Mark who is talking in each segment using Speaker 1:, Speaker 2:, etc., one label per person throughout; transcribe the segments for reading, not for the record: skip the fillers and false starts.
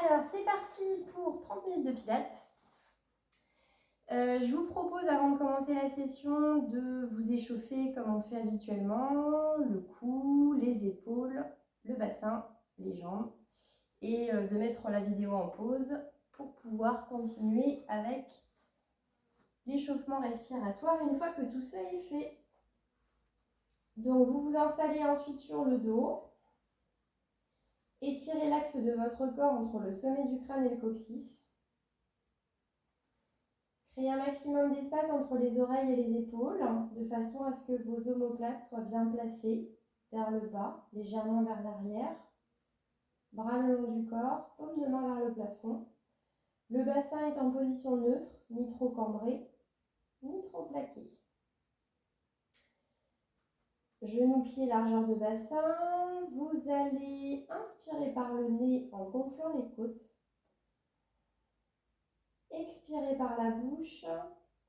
Speaker 1: Alors, c'est parti pour 30 minutes de pilates. Je vous propose, avant de commencer la session, de vous échauffer comme on fait habituellement, le cou, les épaules, le bassin, les jambes, et de mettre la vidéo en pause pour pouvoir continuer avec l'échauffement respiratoire une fois que tout ça est fait. Donc, vous vous installez ensuite sur le dos. Étirez l'axe de votre corps entre le sommet du crâne et le coccyx. Créez un maximum d'espace entre les oreilles et les épaules, de façon à ce que vos omoplates soient bien placées vers le bas, légèrement vers l'arrière. Bras le long du corps, paume de main vers le plafond. Le bassin est en position neutre, ni trop cambré, ni trop plaqué. Genoux-pieds, largeur de bassin. Vous allez inspirer par le nez en gonflant les côtes. Expirez par la bouche,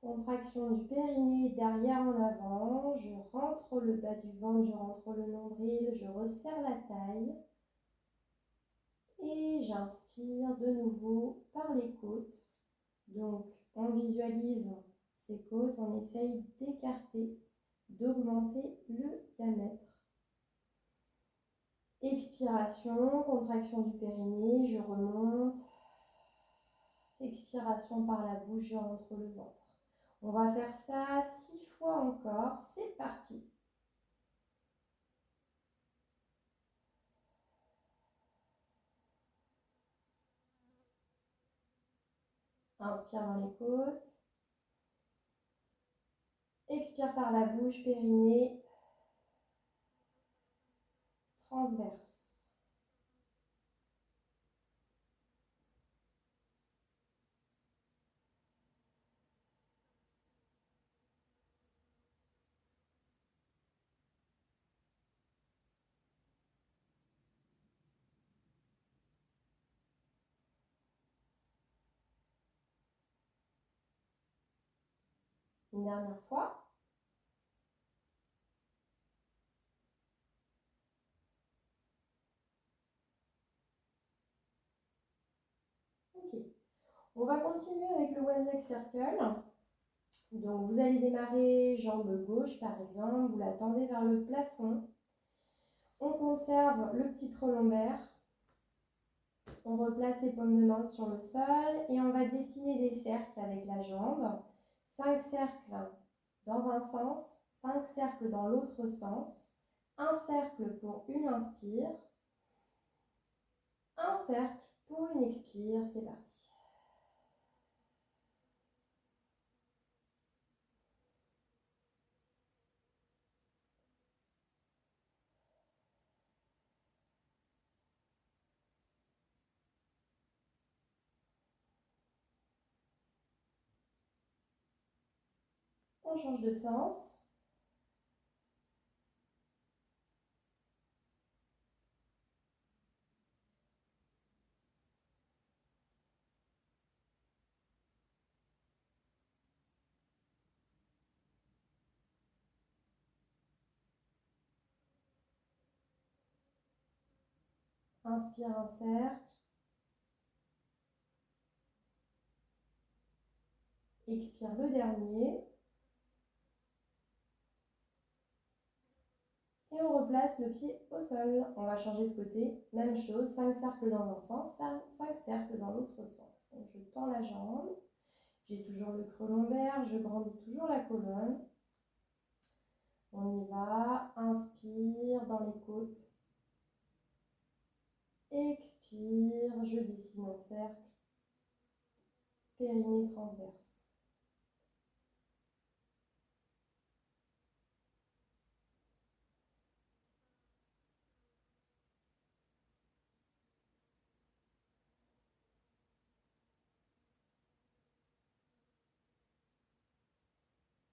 Speaker 1: contraction du périnée derrière en avant. Je rentre le bas du ventre, je rentre le nombril, je resserre la taille. Et j'inspire de nouveau par les côtes. Donc, on visualise ces côtes, on essaye d'écarter, d'augmenter le diamètre. Expiration, contraction du périnée, je remonte. Expiration par la bouche, je rentre le ventre. On va faire ça 6 fois encore. C'est parti. Inspire dans les côtes. Expire par la bouche, périnée. Transverse. Une dernière fois. Ok. On va continuer avec le one leg circle. Donc vous allez démarrer jambe gauche par exemple. Vous la tendez vers le plafond. On conserve le petit creux lombaire. On replace les paumes de main sur le sol et on va dessiner des cercles avec la jambe. 5 cercles dans un sens, 5 cercles dans l'autre sens. Un cercle pour une inspire. Un cercle pour une expire. C'est parti. On change de sens. Inspire un cercle. Expire le dernier. Et on replace le pied au sol. On va changer de côté. Même chose, 5 cercles dans un sens, 5 cercles dans l'autre sens. Donc je tends la jambe. J'ai toujours le creux lombaire. Je grandis toujours la colonne. On y va. Inspire dans les côtes. Expire. Je dessine un cercle. Périnée transverse.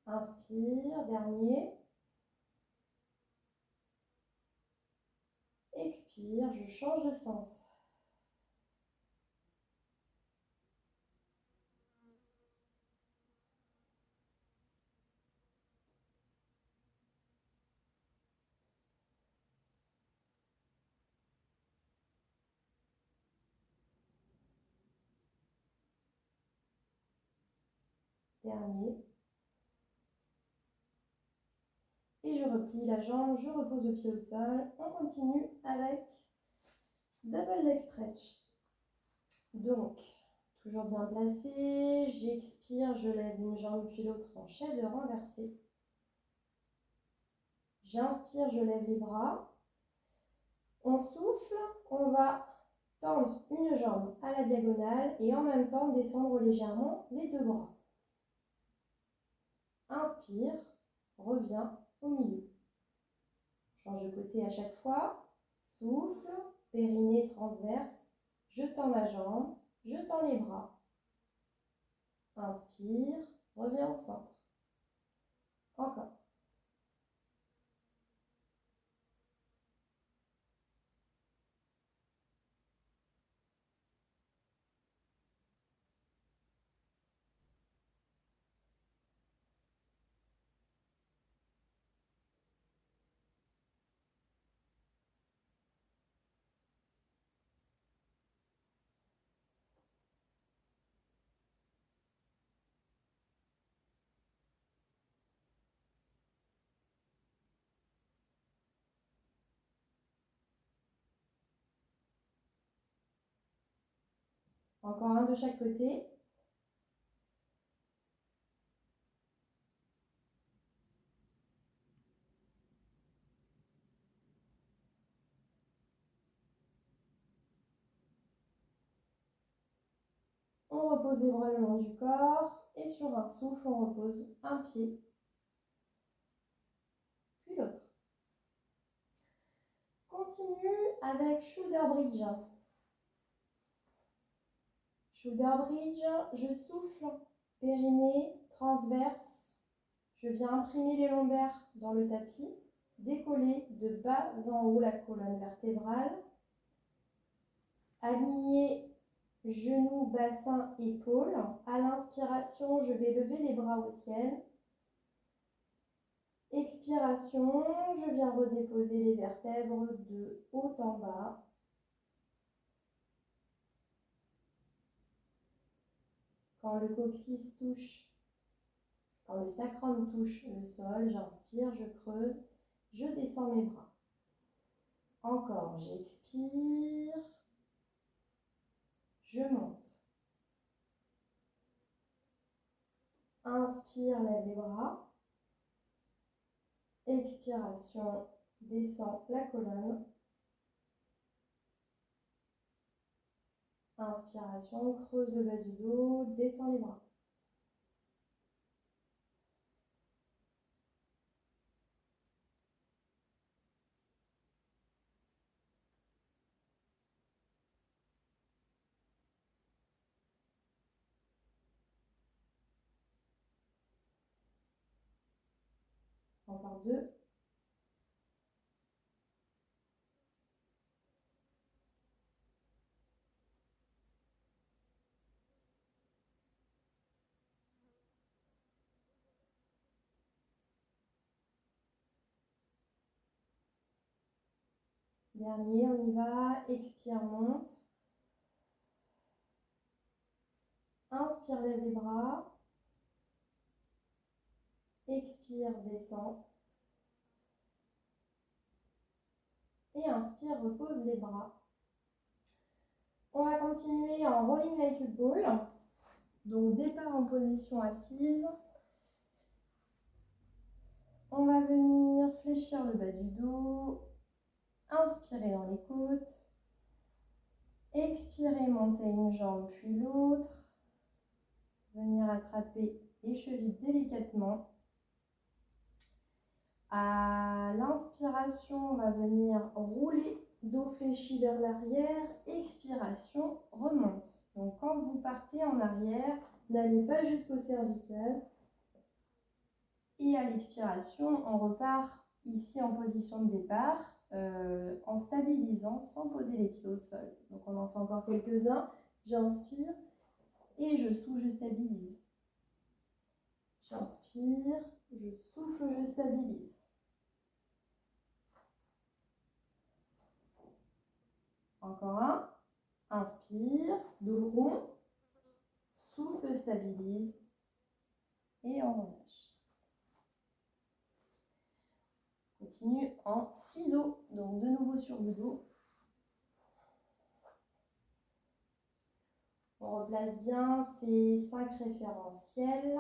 Speaker 1: Inspire, dernier. Expire, je change de sens. Dernier. Et je replie la jambe, je repose le pied au sol. On continue avec double leg stretch. Donc, toujours bien placé, j'expire, je lève une jambe puis l'autre en chaise renversée. J'inspire, je lève les bras. On souffle, on va tendre une jambe à la diagonale et en même temps descendre légèrement les deux bras. Inspire, reviens au milieu. Change de côté à chaque fois. Souffle, périnée transverse. Je tends ma jambe, je tends les bras. Inspire, reviens au centre. Encore. Encore un de chaque côté. On repose les bras le long du corps et sur un souffle, on repose un pied, puis l'autre. Continue avec shoulder bridge. Shoulder bridge, je souffle, périnée, transverse. Je viens imprimer les lombaires dans le tapis, décoller de bas en haut la colonne vertébrale, aligner genoux, bassin, épaules. À l'inspiration, je vais lever les bras au ciel. Expiration, je viens redéposer les vertèbres de haut en bas. Quand le coccyx touche, quand le sacrum touche le sol, j'inspire, je creuse, je descends mes bras. Encore, j'expire, je monte. Inspire, lève les bras. Expiration, descend la colonne. Inspiration, creuse le bas du dos, descend les bras. Encore deux. Dernier, on y va. Expire, monte. Inspire, lève les bras. Expire, descend. Et inspire, repose les bras. On va continuer en rolling like a ball. Donc départ en position assise. On va venir fléchir le bas du dos. Inspirez dans les côtes. Expirez, montez une jambe puis l'autre. Venir attraper les chevilles délicatement. À l'inspiration, on va venir rouler dos fléchi vers l'arrière. Expiration, remonte. Donc quand vous partez en arrière, n'allez pas jusqu'au cervical. Et à l'expiration, on repart ici en position de départ, en stabilisant sans poser les pieds au sol. Donc on en fait encore quelques-uns. J'inspire et je souffle, je stabilise. J'inspire, je souffle, je stabilise. Encore un. Inspire, dos rond. Souffle, stabilise. et on relâche. Continue en ciseaux, donc de nouveau sur le dos. On replace bien ces 5 référentiels.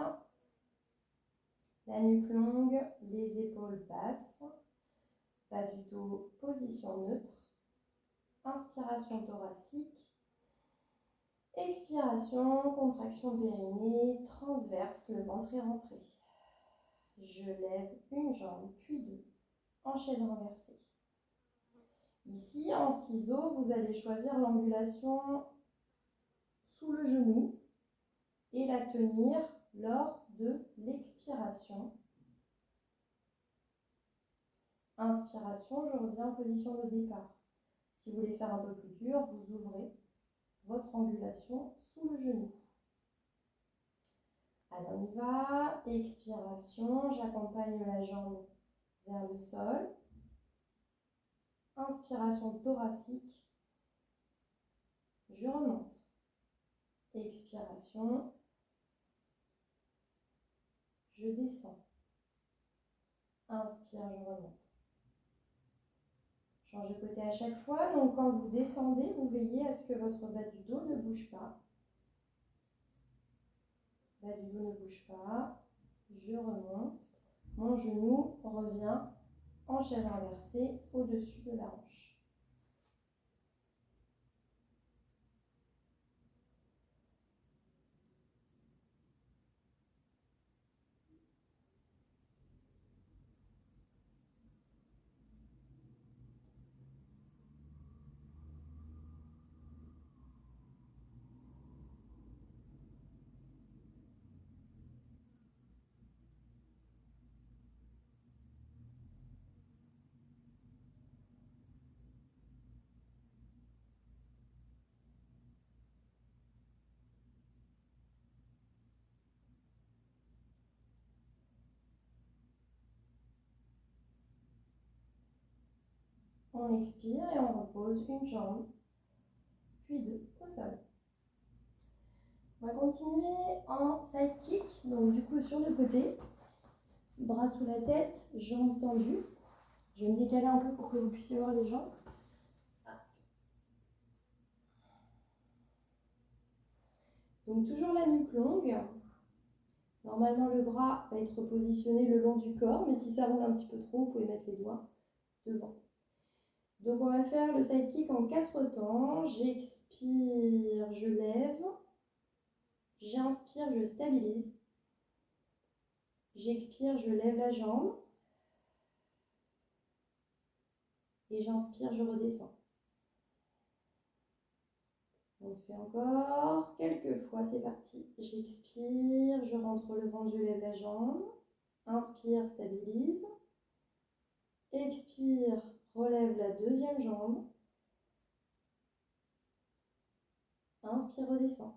Speaker 1: La nuque longue, les épaules basses, bas du dos, position neutre. Inspiration thoracique. Expiration, contraction périnée, transverse, le ventre est rentré. Je lève une jambe, puis deux, en chaise renversée. Ici, en ciseaux, vous allez choisir l'angulation sous le genou et la tenir lors de l'expiration. Inspiration, je reviens en position de départ. Si vous voulez faire un peu plus dur, vous ouvrez votre angulation sous le genou. Allez, on y va. Expiration, j'accompagne la jambe vers le sol. Inspiration thoracique, je remonte. Expiration, je descends. Inspire, je remonte. Change de côté à chaque fois. Donc quand vous descendez, vous veillez à ce que votre bas du dos ne bouge pas. Bas du dos ne bouge pas. Je remonte. Mon genou revient en chaise renversée au-dessus de la hanche. On expire et on repose une jambe, puis deux au sol. On va continuer en side kick, donc du coup sur le côté, bras sous la tête, jambes tendues. Je vais me décaler un peu pour que vous puissiez voir les jambes. Donc toujours la nuque longue. Normalement le bras va être positionné le long du corps, mais si ça roule un petit peu trop, vous pouvez mettre les doigts devant. Donc on va faire le side kick en 4 temps. J'expire, je lève. J'inspire, je stabilise. J'expire, je lève la jambe. Et j'inspire, je redescends. On fait encore quelques fois, c'est parti. J'expire, je rentre le ventre, je lève la jambe. Inspire, stabilise. Expire, relève la deuxième jambe. Inspire, redescend.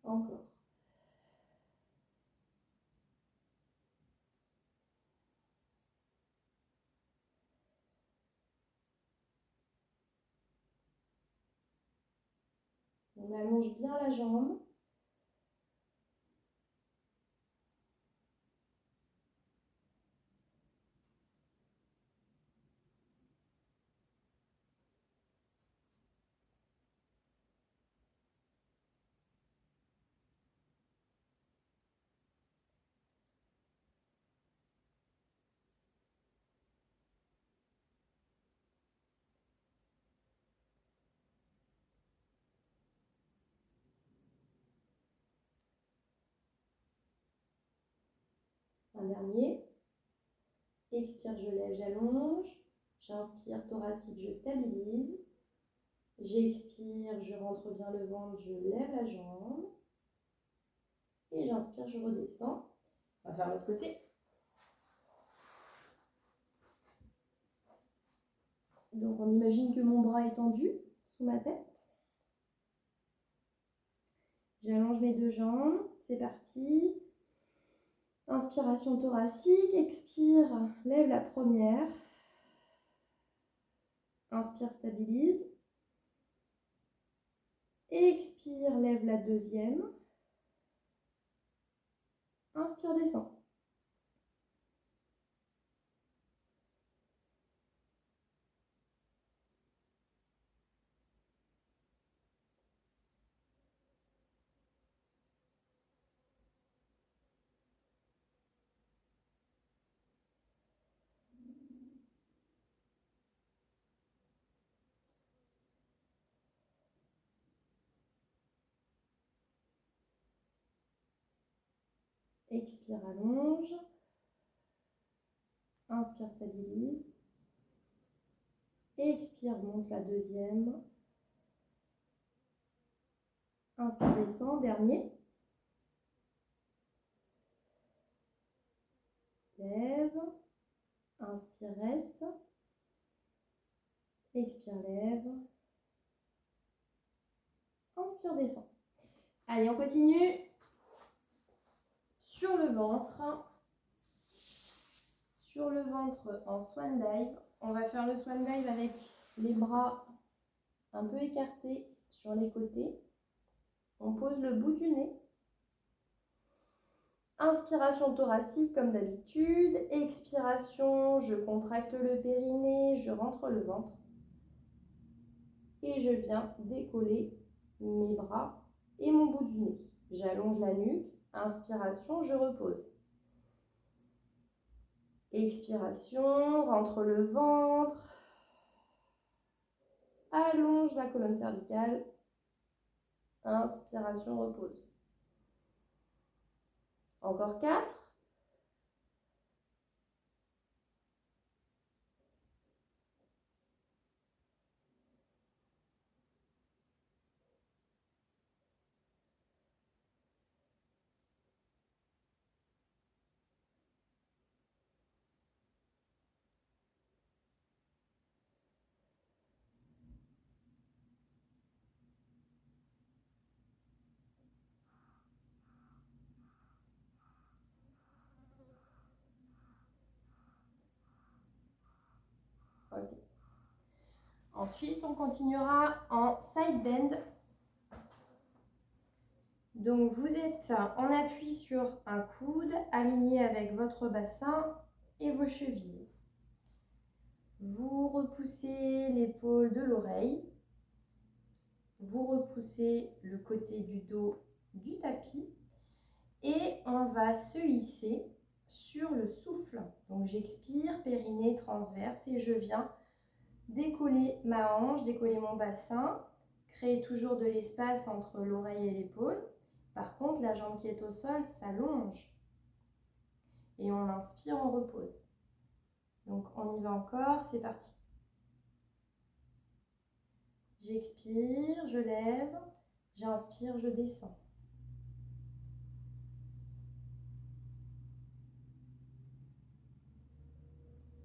Speaker 1: Encore. On allonge bien la jambe. Un dernier. Expire, je lève, j'allonge. J'inspire, thoracique, je stabilise. J'expire, je rentre bien le ventre, je lève la jambe. Et j'inspire, je redescends. On va faire l'autre côté. Donc on imagine que mon bras est tendu sous ma tête. J'allonge mes deux jambes. C'est parti. Inspiration thoracique. Expire, lève la première. Inspire, stabilise. Expire, lève la deuxième. Inspire, descend. Expire, allonge. Inspire, stabilise. Expire, monte la deuxième. Inspire, descend. Dernier. Lève. Inspire, reste. Expire, lève. Inspire, descend. Allez, on continue. Sur le ventre. Sur le ventre en swan dive. On va faire le swan dive avec les bras un peu écartés sur les côtés. On pose le bout du nez. Inspiration thoracique comme d'habitude. Expiration, je contracte le périnée, je rentre le ventre. Et je viens décoller mes bras et mon bout du nez. J'allonge la nuque. Inspiration, je repose. Expiration, rentre le ventre. Allonge la colonne cervicale. Inspiration, repose. Encore 4. Ok. Ensuite, on continuera en side bend. Donc, vous êtes en appui sur un coude, aligné avec votre bassin et vos chevilles. Vous repoussez l'épaule de l'oreille. Vous repoussez le côté du dos du tapis. Et on va se hisser sur le souffle. Donc, j'expire, périnée transverse et je viens décoller ma hanche, décoller mon bassin, créer toujours de l'espace entre l'oreille et l'épaule. Par contre, la jambe qui est au sol s'allonge. Et on inspire, on repose. Donc, on y va encore, c'est parti. J'expire, je lève, j'inspire, je descends.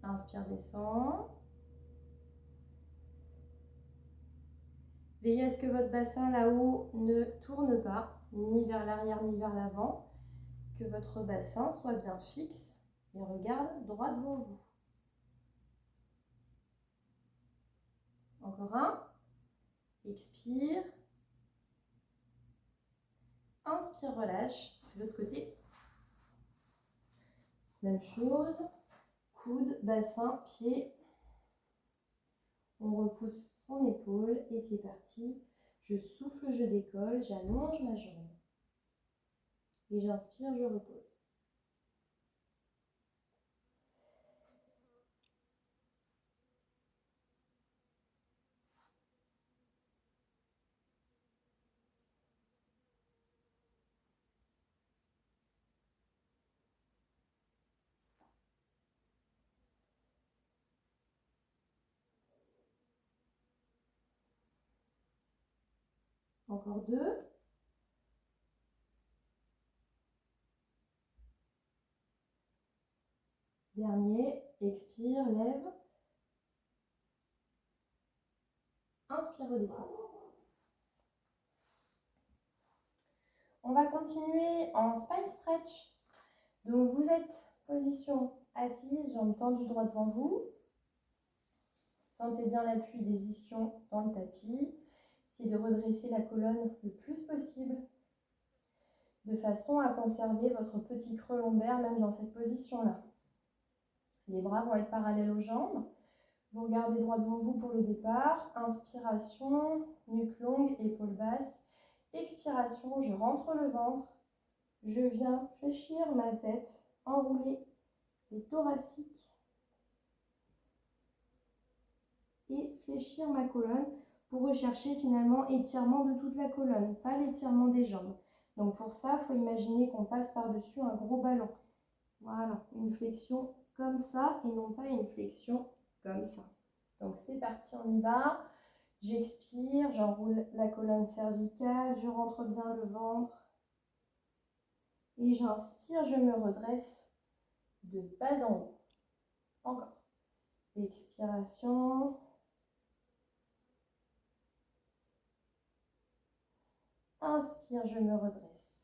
Speaker 1: Inspire, descend. Veillez à ce que votre bassin là-haut ne tourne pas, ni vers l'arrière ni vers l'avant, que votre bassin soit bien fixe et regarde droit devant vous. Encore un. Expire. Inspire, relâche. De l'autre côté. Même chose. Coude, bassin, pied. On repousse son épaule et c'est parti. Je souffle, je décolle, j'allonge ma jambe. Et j'inspire, je repose. Encore 2. Dernier, expire, lève. Inspire, redescend. On va continuer en spine stretch. Donc vous êtes position assise, jambes tendues droit devant vous. Sentez bien l'appui des ischions dans le tapis. Essayez de redresser la colonne le plus possible. de façon à conserver votre petit creux lombaire même dans cette position-là. Les bras vont être parallèles aux jambes. Vous regardez droit devant vous pour le départ. Inspiration, nuque longue, épaules basses. Expiration, je rentre le ventre. Je viens fléchir ma tête, enrouler les thoraciques et fléchir ma colonne pour rechercher finalement étirement de toute la colonne, pas l'étirement des jambes. Donc pour ça, il faut imaginer qu'on passe par-dessus un gros ballon. Voilà, une flexion comme ça et non pas une flexion comme ça. Donc c'est parti, on y va. J'expire, j'enroule la colonne cervicale, je rentre bien le ventre. Et j'inspire, je me redresse de bas en haut. Encore. Expiration. Inspire, je me redresse.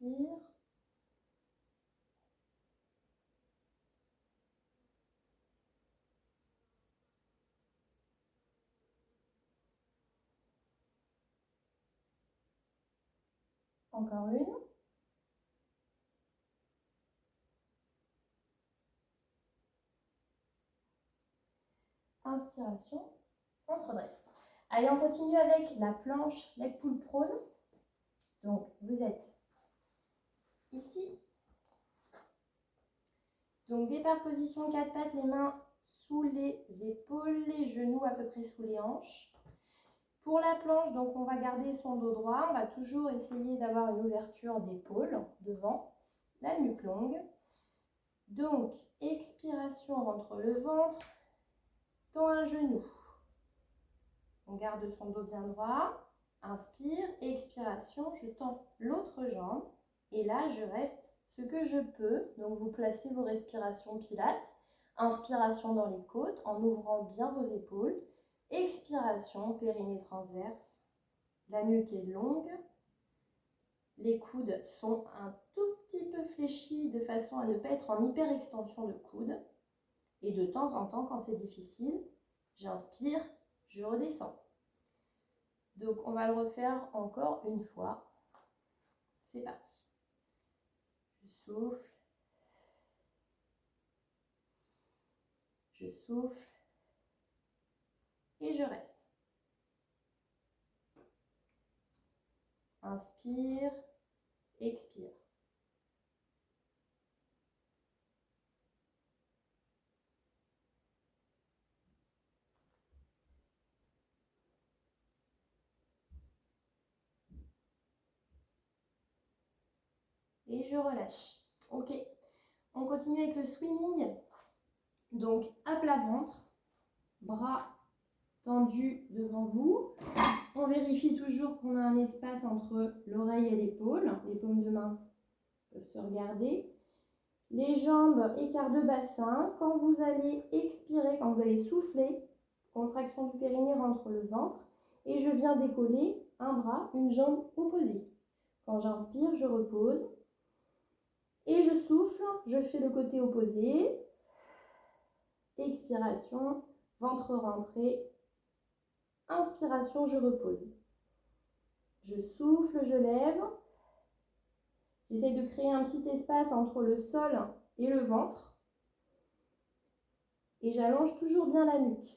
Speaker 1: Inspire. Encore une. Inspiration. On se redresse. Allez, on continue avec la planche leg pull prone. Donc, vous êtes ici. Donc, départ position 4 pattes, les mains sous les épaules, les genoux à peu près sous les hanches. Pour la planche, donc on va garder son dos droit. On va toujours essayer d'avoir une ouverture d'épaule devant, la nuque longue. Donc, expiration, on rentre le ventre, tend un genou. On garde son dos bien droit. Inspire, expiration, je tends l'autre jambe. Et là, je reste ce que je peux. Donc, vous placez vos respirations pilates. Inspiration dans les côtes en ouvrant bien vos épaules. Expiration, périnée transverse. La nuque est longue. Les coudes sont un tout petit peu fléchis de façon à ne pas être en hyperextension de coude. Et de temps en temps, quand c'est difficile, j'inspire, je redescends. Donc, on va le refaire encore une fois. C'est parti. Je souffle. Je souffle. Et je reste. Inspire. Expire. Et je relâche. Ok. On continue avec le swimming. Donc, à plat ventre. Bras tendus devant vous. On vérifie toujours qu'on a un espace entre l'oreille et l'épaule. Les paumes de main peuvent se regarder. Les jambes, écart de bassin. Quand vous allez expirer, quand vous allez souffler, contraction du périnée rentre le ventre. Et je viens décoller un bras, une jambe opposée. Quand j'inspire, je repose. Et je souffle, je fais le côté opposé. Expiration, ventre rentré. Inspiration, je repose. Je souffle, je lève. J'essaie de créer un petit espace entre le sol et le ventre. Et j'allonge toujours bien la nuque.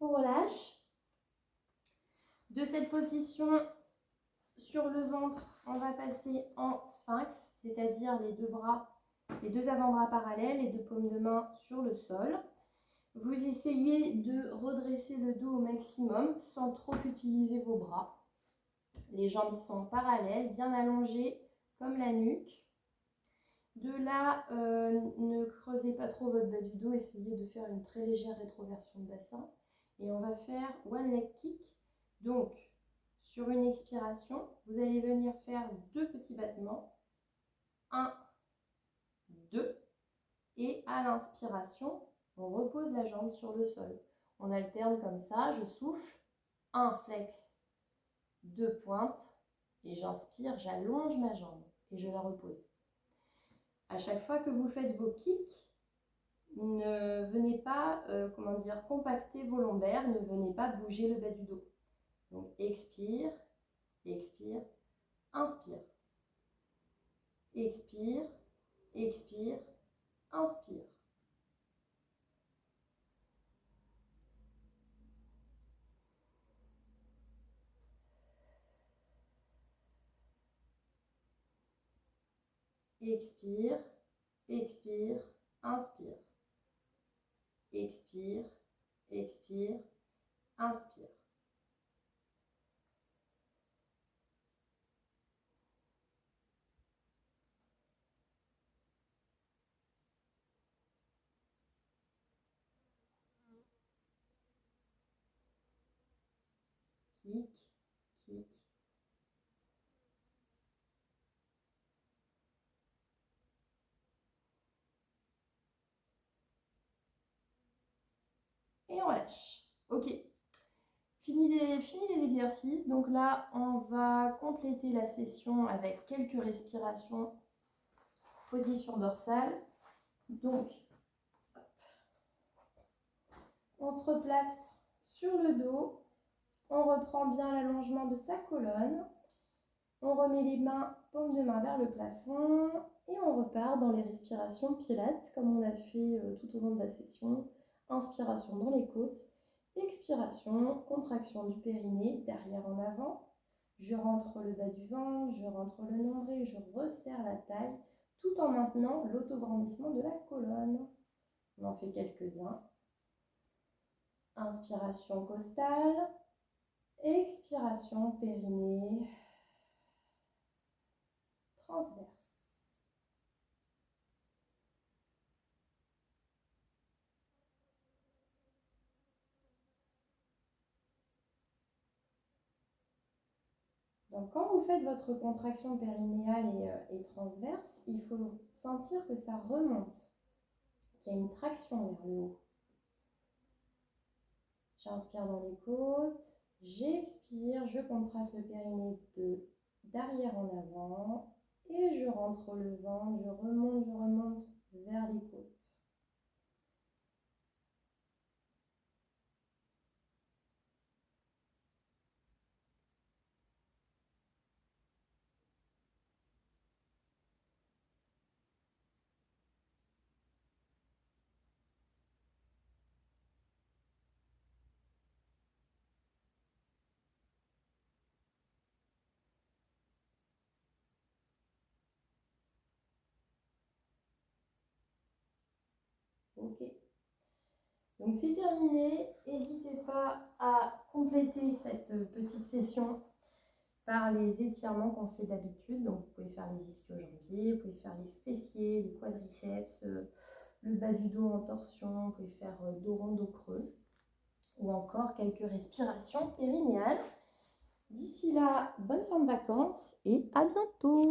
Speaker 1: On relâche. De cette position sur le ventre, on va passer en sphinx, c'est-à-dire les deux bras Les deux avant-bras parallèles, les deux paumes de main sur le sol. Vous essayez de redresser le dos au maximum sans trop utiliser vos bras. Les jambes sont parallèles, bien allongées comme la nuque. De là, ne creusez pas trop votre bas du dos, essayez de faire une très légère rétroversion de bassin. Et on va faire one leg kick. Donc, sur une expiration, vous allez venir faire 2 petits battements. 1, 2. Et à l'inspiration, on repose la jambe sur le sol. On alterne comme ça, je souffle. 1, flex, 2, pointe. Et j'inspire, j'allonge ma jambe et je la repose. À chaque fois que vous faites vos kicks, ne venez pas compacter vos lombaires, ne venez pas bouger le bas du dos. Donc expire, expire, inspire. Expire, expire, inspire. Expire, expire, inspire. Expire, expire, inspire. Kick, kick. Et on lâche. Ok. Fini les exercices. Donc là, on va compléter la session avec quelques respirations. Position dorsale. Donc, on se replace sur le dos. On reprend bien l'allongement de sa colonne. On remet les mains, paumes de main vers le plafond. Et on repart dans les respirations pilates, comme on a fait tout au long de la session. Inspiration dans les côtes. Expiration, contraction du périnée, derrière en avant. Je rentre le bas du ventre, je rentre le nombril, je resserre la taille, tout en maintenant l'autograndissement de la colonne. On en fait quelques-uns. Inspiration costale, expiration périnée, transverse. Donc quand vous faites votre contraction périnéale et transverse, il faut sentir que ça remonte, qu'il y a une traction vers le haut. J'inspire dans les côtes, j'expire, je contracte le périnée d'arrière en avant et je rentre le ventre, je remonte vers les côtes. Ok. Donc c'est terminé. N'hésitez pas à compléter cette petite session par les étirements qu'on fait d'habitude. Donc vous pouvez faire les ischio-jambiers, vous pouvez faire les fessiers, les quadriceps, le bas du dos en torsion, vous pouvez faire dos rond, dos creux, ou encore quelques respirations périnéales. D'ici là, bonne fin de vacances et à bientôt!